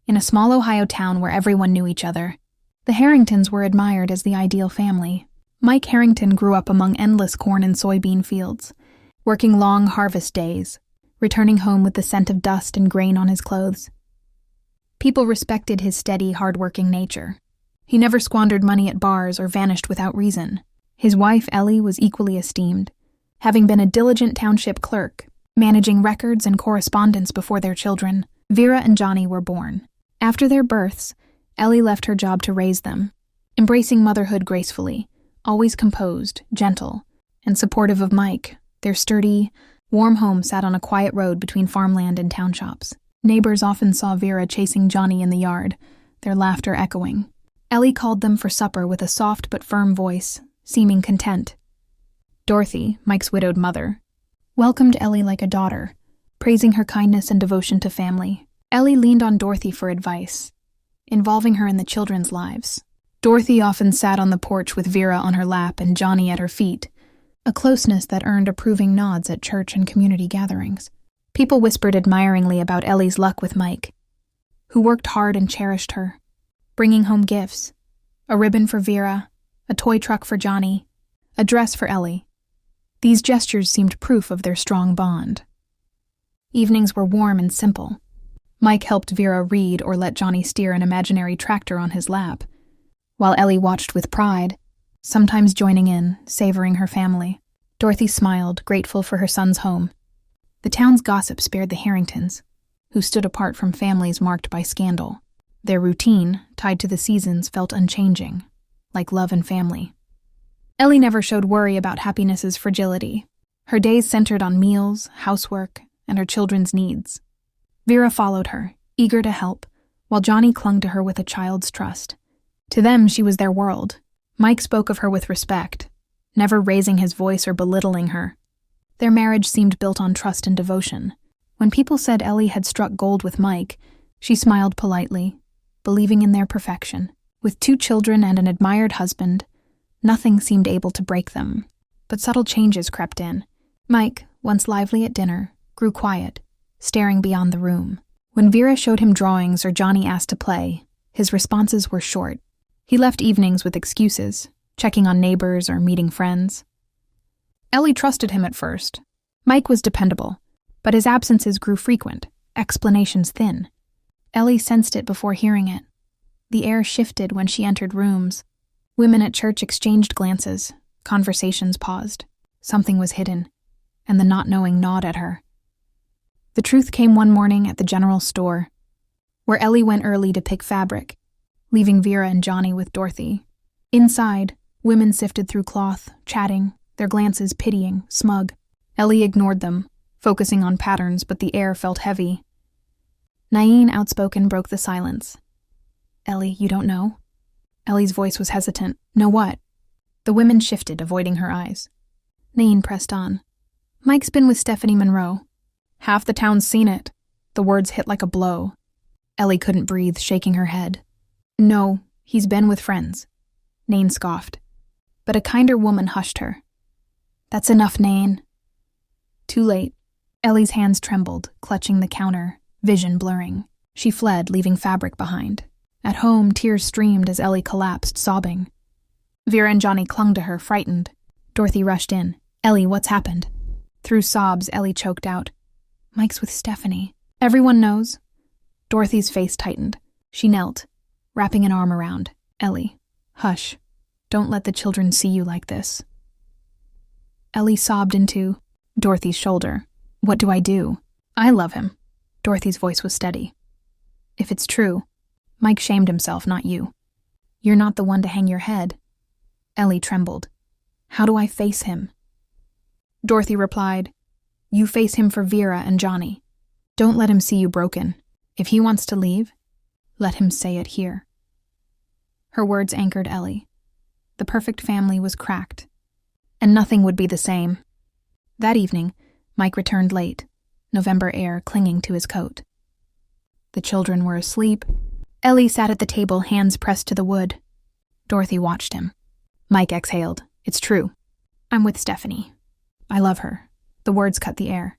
In a small Ohio town where everyone knew each other, the Harringtons were admired as the ideal family. Mike Harrington grew up among endless corn and soybean fields, working long harvest days, returning home with the scent of dust and grain on his clothes. People respected his steady, hard-working nature. He never squandered money at bars or vanished without reason. His wife, Ellie, was equally esteemed, having been a diligent township clerk, managing records and correspondence before their children. Vera and Johnny were born. After their births, Ellie left her job to raise them, embracing motherhood gracefully, always composed, gentle, and supportive of Mike. Their sturdy, warm home sat on a quiet road between farmland and town shops. Neighbors often saw Vera chasing Johnny in the yard, their laughter echoing. Ellie called them for supper with a soft but firm voice, seeming content. Dorothy, Mike's widowed mother, welcomed Ellie like a daughter, praising her kindness and devotion to family. Ellie leaned on Dorothy for advice, involving her in the children's lives. Dorothy often sat on the porch with Vera on her lap and Johnny at her feet, a closeness that earned approving nods at church and community gatherings. People whispered admiringly about Ellie's luck with Mike, who worked hard and cherished her, bringing home gifts, a ribbon for Vera, a toy truck for Johnny, a dress for Ellie. These gestures seemed proof of their strong bond. Evenings were warm and simple. Mike helped Vera read or let Johnny steer an imaginary tractor on his lap, while Ellie watched with pride, sometimes joining in, savoring her family. Dorothy smiled, grateful for her son's home. The town's gossip spared the Harringtons, who stood apart from families marked by scandal. Their routine, tied to the seasons, felt unchanging, like love and family. Ellie never showed worry about happiness's fragility. Her days centered on meals, housework, and her children's needs. Vera followed her, eager to help, while Johnny clung to her with a child's trust. To them, she was their world. Mike spoke of her with respect, never raising his voice or belittling her. Their marriage seemed built on trust and devotion. When people said Ellie had struck gold with Mike, she smiled politely, believing in their perfection. With 2 children and an admired husband, nothing seemed able to break them. But subtle changes crept in. Mike, once lively at dinner, grew quiet, staring beyond the room. When Vera showed him drawings or Johnny asked to play, his responses were short. He left evenings with excuses, checking on neighbors or meeting friends. Ellie trusted him at first. Mike was dependable, but his absences grew frequent, explanations thin. Ellie sensed it before hearing it. The air shifted when she entered rooms. Women at church exchanged glances, conversations paused. Something was hidden, and the not knowing gnawed at her. The truth came one morning at the general store, where Ellie went early to pick fabric, leaving Vera and Johnny with Dorothy. Inside, women sifted through cloth, chatting, their glances pitying, smug. Ellie ignored them, focusing on patterns, but the air felt heavy. Nain, outspoken, broke the silence. "Ellie, you don't know?" Ellie's voice was hesitant. "Know what?" The women shifted, avoiding her eyes. Nain pressed on. "Mike's been with Stephanie Monroe. Half the town's seen it." The words hit like a blow. Ellie couldn't breathe, shaking her head. "No, he's been with friends." Nain scoffed. But a kinder woman hushed her. "That's enough, Nain." Too late. Ellie's hands trembled, clutching the counter, vision blurring. She fled, leaving fabric behind. At home, tears streamed as Ellie collapsed, sobbing. Vera and Johnny clung to her, frightened. Dorothy rushed in. "Ellie, what's happened?" Through sobs, Ellie choked out. "Mike's with Stephanie." "Everyone knows." Dorothy's face tightened. She knelt, wrapping an arm around Ellie. "Hush. Don't let the children see you like this." Ellie sobbed into Dorothy's shoulder. "What do I do?" "I love him." Dorothy's voice was steady. "If it's true, Mike shamed himself, not you. You're not the one to hang your head." Ellie trembled. "How do I face him?" Dorothy replied, "You face him for Vera and Johnny. Don't let him see you broken. If he wants to leave, let him say it here." Her words anchored Ellie. The perfect family was cracked, and nothing would be the same. That evening, Mike returned late, November air clinging to his coat. The children were asleep. Ellie sat at the table, hands pressed to the wood. Dorothy watched him. Mike exhaled. "It's true. I'm with Stephanie. I love her." The words cut the air.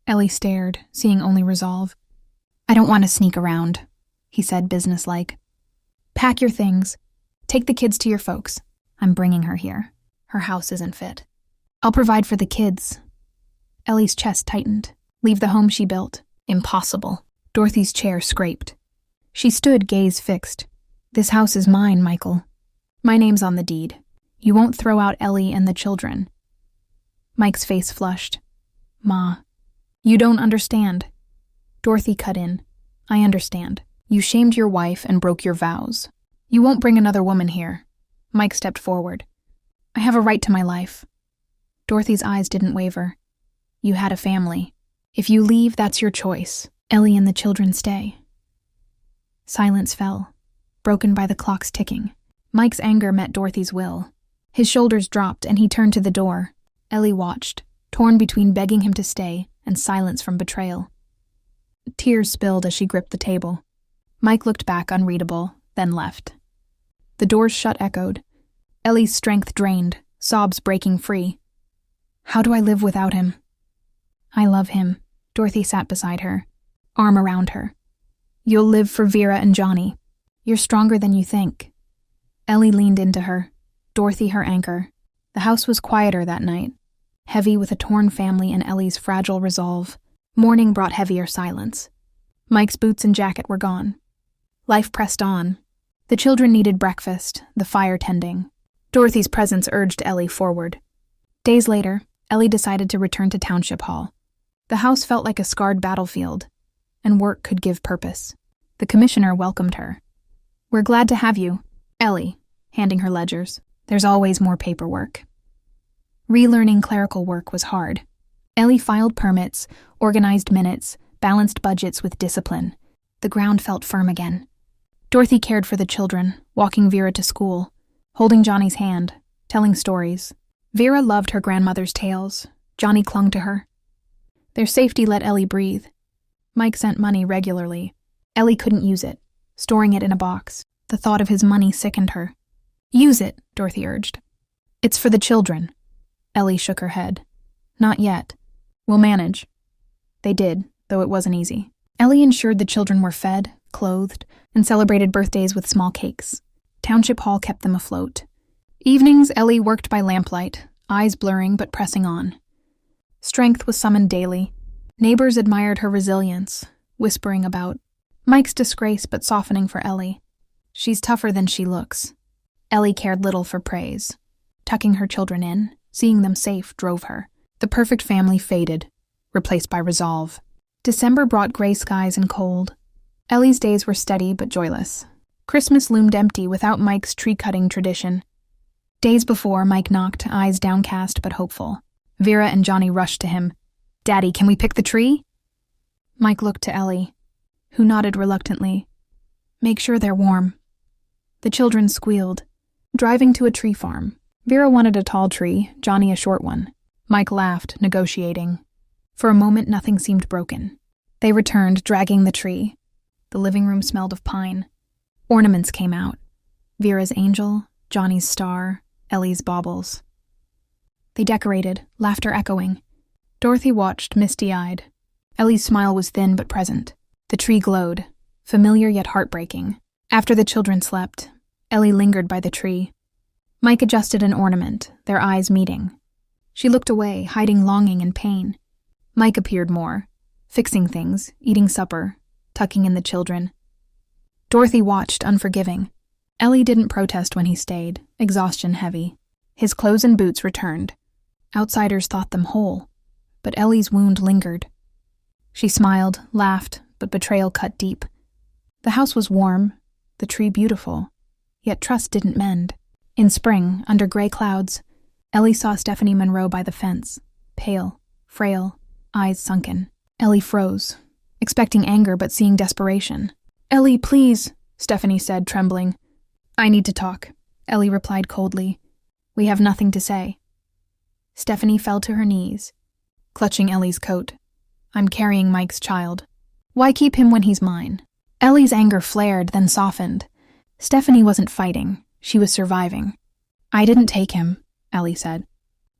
Ellie stared, seeing only resolve. "I don't want to sneak around. he said businesslike. Pack your things. Take the kids to your folks. I'm bringing her here. Her house isn't fit. I'll provide for the kids. Ellie's chest tightened. Leave the home she built. Impossible. Dorothy's chair scraped. She stood, gaze fixed. This house is mine, Michael. My name's on the deed. You won't throw out Ellie and the children. Mike's face flushed. Ma, you don't understand. Dorothy cut in. I understand. You shamed your wife and broke your vows. You won't bring another woman here. Mike stepped forward. I have a right to my life. Dorothy's eyes didn't waver. You had a family. If you leave, that's your choice. Ellie and the children stay. Silence fell, broken by the clock's ticking. Mike's anger met Dorothy's will. His shoulders dropped and he turned to the door. Ellie watched, torn between begging him to stay and silence from betrayal. Tears spilled as she gripped the table. Mike looked back unreadable, then left. The door's shut echoed. Ellie's strength drained, sobs breaking free. How do I live without him? I love him. Dorothy sat beside her, arm around her. You'll live for Vera and Johnny. You're stronger than you think. Ellie leaned into her, Dorothy her anchor. The house was quieter that night, heavy with a torn family and Ellie's fragile resolve. Morning brought heavier silence. Mike's boots and jacket were gone. Life pressed on. The children needed breakfast, the fire tending. Dorothy's presence urged Ellie forward. Days later, Ellie decided to return to Township Hall. The house felt like a scarred battlefield, and work could give purpose. The commissioner welcomed her. We're glad to have you, Ellie, handing her ledgers. There's always more paperwork. Relearning clerical work was hard. Ellie filed permits, organized minutes, balanced budgets with discipline. The ground felt firm again. Dorothy cared for the children, walking Vera to school, holding Johnny's hand, telling stories. Vera loved her grandmother's tales. Johnny clung to her. Their safety let Ellie breathe. Mike sent money regularly. Ellie couldn't use it, storing it in a box. The thought of his money sickened her. Use it, Dorothy urged. It's for the children. Ellie shook her head. Not yet. We'll manage. They did, though it wasn't easy. Ellie ensured the children were fed, clothed, and celebrated birthdays with small cakes. Township Hall kept them afloat. Evenings, Ellie worked by lamplight, eyes blurring but pressing on. Strength was summoned daily. Neighbors admired her resilience, whispering about Mike's disgrace but softening for Ellie. She's tougher than she looks. Ellie cared little for praise. Tucking her children in, seeing them safe drove her. The perfect family faded, replaced by resolve. December brought gray skies and cold. Ellie's days were steady but joyless. Christmas loomed empty without Mike's tree-cutting tradition. Days before, Mike knocked, eyes downcast but hopeful. Vera and Johnny rushed to him. Daddy, can we pick the tree? Mike looked to Ellie, who nodded reluctantly. Make sure they're warm. The children squealed, driving to a tree farm. Vera wanted a tall tree, Johnny a short one. Mike laughed, negotiating. For a moment, nothing seemed broken. They returned, dragging the tree. The living room smelled of pine. Ornaments came out. Vera's angel, Johnny's star, Ellie's baubles. They decorated, laughter echoing. Dorothy watched, misty-eyed. Ellie's smile was thin but present. The tree glowed, familiar yet heartbreaking. After the children slept, Ellie lingered by the tree. Mike adjusted an ornament, their eyes meeting. She looked away, hiding longing and pain. Mike appeared more, fixing things, eating supper, tucking in the children. Dorothy watched, unforgiving. Ellie didn't protest when he stayed, exhaustion heavy. His clothes and boots returned. Outsiders thought them whole, but Ellie's wound lingered. She smiled, laughed, but betrayal cut deep. The house was warm, the tree beautiful, yet trust didn't mend. In spring, under gray clouds, Ellie saw Stephanie Monroe by the fence, pale, frail, eyes sunken. Ellie froze, expecting anger but seeing desperation. Ellie, please, Stephanie said, trembling. I need to talk, Ellie replied coldly. We have nothing to say. Stephanie fell to her knees, clutching Ellie's coat. I'm carrying Mike's child. Why keep him when he's mine? Ellie's anger flared, then softened. Stephanie wasn't fighting. She was surviving. I didn't take him, Ellie said.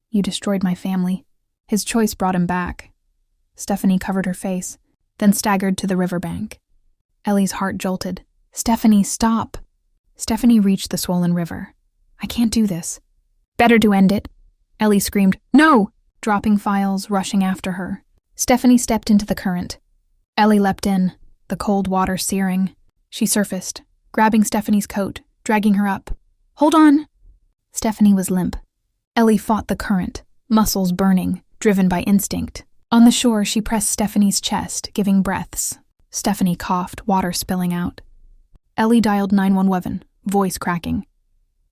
You destroyed my family. His choice brought him back. Stephanie covered her face, then staggered to the riverbank. Ellie's heart jolted. Stephanie, stop. Stephanie reached the swollen river. I can't do this. Better to end it. Ellie screamed, no! Dropping files, rushing after her. Stephanie stepped into the current. Ellie leapt in, the cold water searing. She surfaced, grabbing Stephanie's coat, dragging her up. Hold on! Stephanie was limp. Ellie fought the current, muscles burning, driven by instinct. On the shore, she pressed Stephanie's chest, giving breaths. Stephanie coughed, water spilling out. Ellie dialed 911, voice cracking.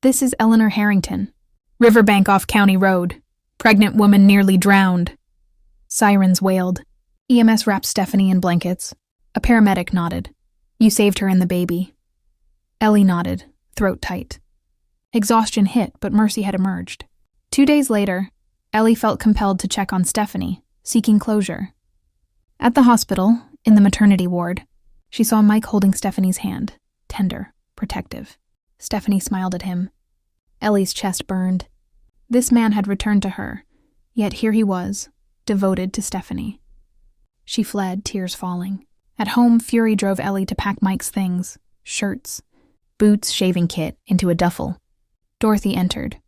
This is Eleanor Harrington. Riverbank off County Road. Pregnant woman nearly drowned. Sirens wailed. EMS wrapped Stephanie in blankets. A paramedic nodded. You saved her and the baby. Ellie nodded, throat tight. Exhaustion hit, but mercy had emerged. 2 days later, Ellie felt compelled to check on Stephanie, seeking closure. At the hospital, in the maternity ward, she saw Mike holding Stephanie's hand, tender, protective. Stephanie smiled at him. Ellie's chest burned. This man had returned to her, yet here he was, devoted to Stephanie. She fled, tears falling. At home, fury drove Ellie to pack Mike's things, shirts, boots, shaving kit, into a duffel. Dorothy entered.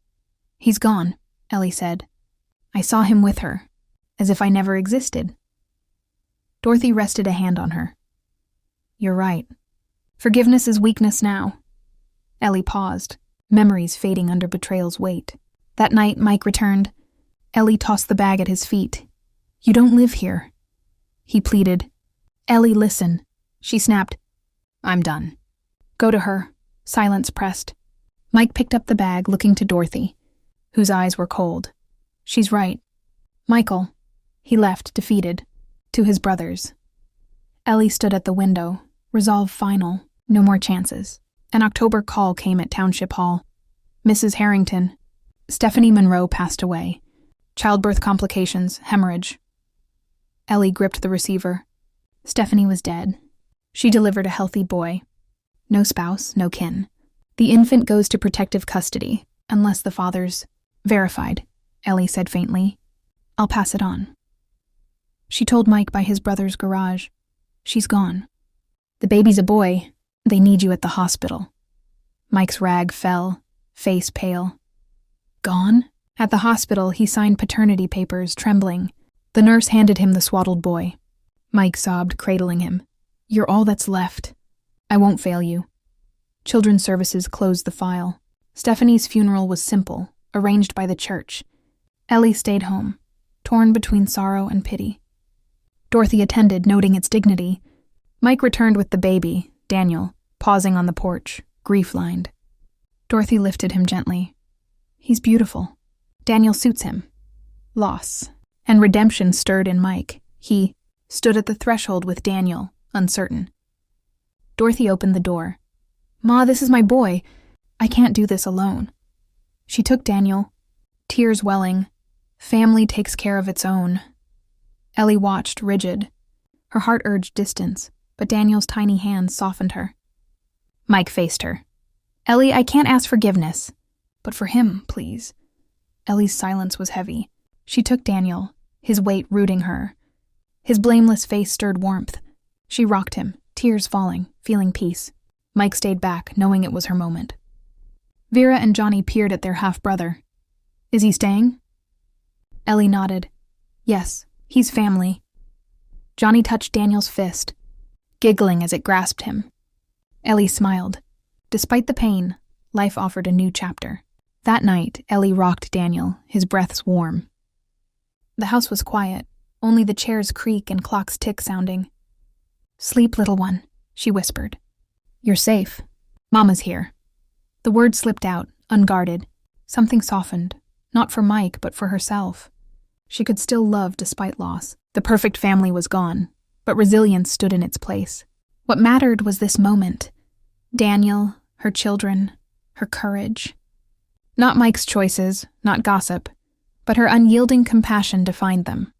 He's gone, Ellie said. I saw him with her, as if I never existed. Dorothy rested a hand on her. You're right. Forgiveness is weakness now. Ellie paused, memories fading under betrayal's weight. That night, Mike returned. Ellie tossed the bag at his feet. You don't live here. He pleaded. Ellie, listen. She snapped. I'm done. Go to her. Silence pressed. Mike picked up the bag, looking to Dorothy, whose eyes were cold. She's right. Michael. He left, defeated, to his brothers. Ellie stood at the window, resolve final, no more chances. An October call came at Township Hall. Mrs. Harrington. Stephanie Monroe passed away. Childbirth complications, hemorrhage. Ellie gripped the receiver. Stephanie was dead. She delivered a healthy boy. No spouse, no kin. The infant goes to protective custody, unless the father's verified, Ellie said faintly. I'll pass it on. She told Mike by his brother's garage. She's gone. The baby's a boy. They need you at the hospital. Mike's rag fell, face pale. Gone? At the hospital, he signed paternity papers, trembling. The nurse handed him the swaddled boy. Mike sobbed, cradling him. You're all that's left. I won't fail you. Children's Services closed the file. Stephanie's funeral was simple, arranged by the church. Ellie stayed home, torn between sorrow and pity. Dorothy attended, noting its dignity. Mike returned with the baby, Daniel, pausing on the porch, grief-lined. Dorothy lifted him gently. He's beautiful. Daniel suits him. Loss and redemption stirred in Mike. He stood at the threshold with Daniel, uncertain. Dorothy opened the door. Ma, this is my boy. I can't do this alone. She took Daniel, tears welling. Family takes care of its own. Ellie watched, rigid. Her heart urged distance, but Daniel's tiny hands softened her. Mike faced her. Ellie, I can't ask forgiveness, but for him, please. Ellie's silence was heavy. She took Daniel, his weight rooting her. His blameless face stirred warmth. She rocked him, tears falling, feeling peace. Mike stayed back, knowing it was her moment. Vera and Johnny peered at their half-brother. Is he staying? Ellie nodded. Yes, he's family. Johnny touched Daniel's fist, giggling as it grasped him. Ellie smiled. Despite the pain, life offered a new chapter. That night, Ellie rocked Daniel, his breaths warm. The house was quiet, only the chair's creak and clock's tick sounding. Sleep, little one, she whispered. You're safe. Mama's here. The word slipped out, unguarded. Something softened, not for Mike, but for herself. She could still love despite loss. The perfect family was gone, but resilience stood in its place. What mattered was this moment. Daniel, her children, her courage. Not Mike's choices, not gossip, but her unyielding compassion defined them.